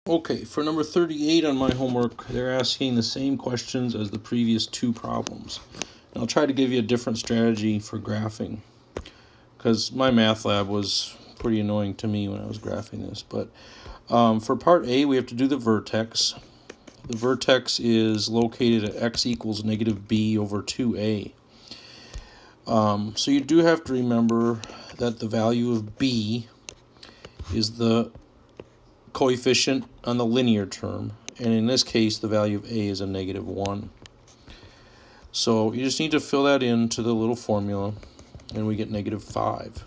Okay, for number 38 on my homework, they're asking the same questions as the previous two problems. And I'll try to give you a different strategy for graphing, because my math lab was pretty annoying to me when I was graphing this. But for part A, we have to do the vertex. The vertex is located at x equals negative b over 2a. So you do have to remember that the value of b is the coefficient on the linear term, and in this case the value of a is a negative 1. So you just need to fill that into the little formula, and we get negative 5.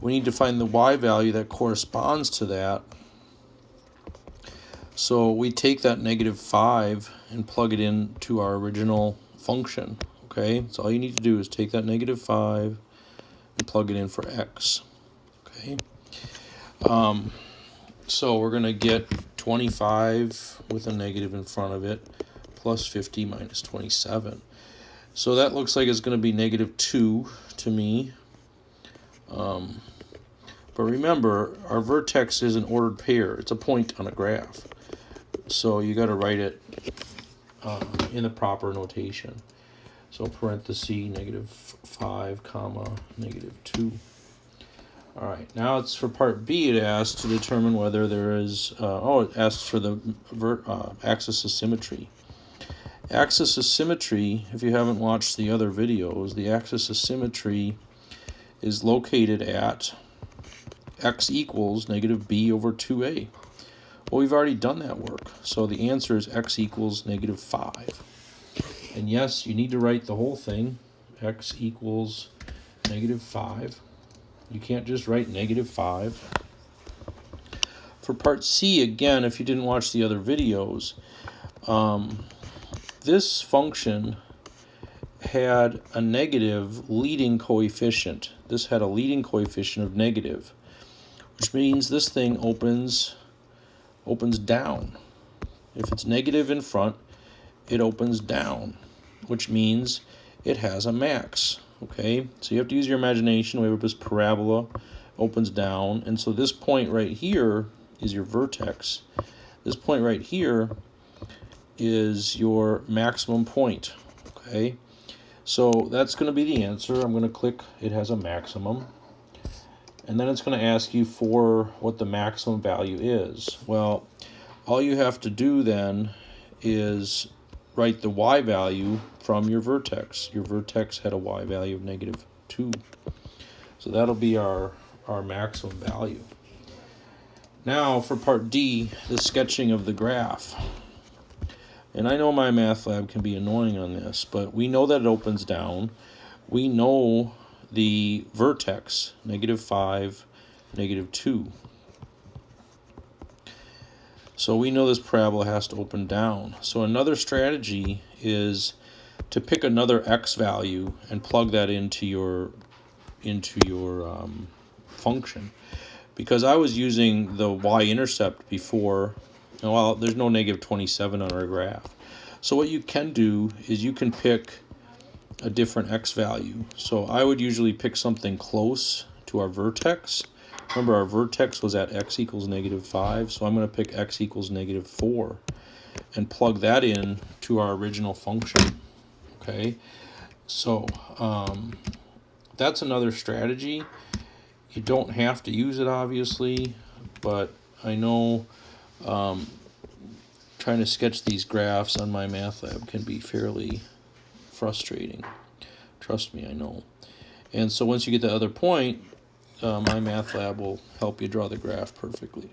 We need to find the y value that corresponds to that. So we take that negative 5 and plug it into our original function. Okay, so all you need to do is take that negative 5 and plug it in for x. Okay. So we're going to get 25 with a negative in front of it, plus 50 minus 27. So that looks like it's going to be negative 2 to me. But remember, our vertex is an ordered pair. It's a point on a graph. So you got to write it in the proper notation. So parenthesis, negative 5, comma, negative 2. All right, now it's for part B. It asks to determine whether there is, it asks for the axis of symmetry. Axis of symmetry, if you haven't watched the other videos, the axis of symmetry is located at x equals negative b over 2a. Well, we've already done that work, so the answer is x equals negative 5. And yes, you need to write the whole thing, x equals negative 5. You can't just write negative 5. For part C, again, if you didn't watch the other videos, this function had a negative leading coefficient. This had a leading coefficient of negative, which means this thing opens down. If it's negative in front, it opens down, which means it has a max. Okay, so you have to use your imagination. We have this parabola, opens down, and so this point right here is your vertex. This point right here is your maximum point. Okay, so that's going to be the answer. I'm going to click it has a maximum, and then it's going to ask you for what the maximum value is. Well, all you have to do then is write the y value from your vertex. Your vertex had a y value of negative 2. So that'll be our maximum value. Now for part D, the sketching of the graph. And I know my math lab can be annoying on this, but we know that it opens down. We know the vertex, negative 5, negative 2. So we know this parabola has to open down. So another strategy is to pick another x value and plug that into your function. Because I was using the y-intercept before, well, there's no negative 27 on our graph. So what you can do is you can pick a different x value. So I would usually pick something close to our vertex. Remember, our vertex was at x equals negative 5, so I'm going to pick x equals negative 4 and plug that in to our original function. Okay, so that's another strategy. You don't have to use it, obviously, but I know trying to sketch these graphs on my math lab can be fairly frustrating. Trust me, I know. And so once you get to the other point, my math lab will help you draw the graph perfectly.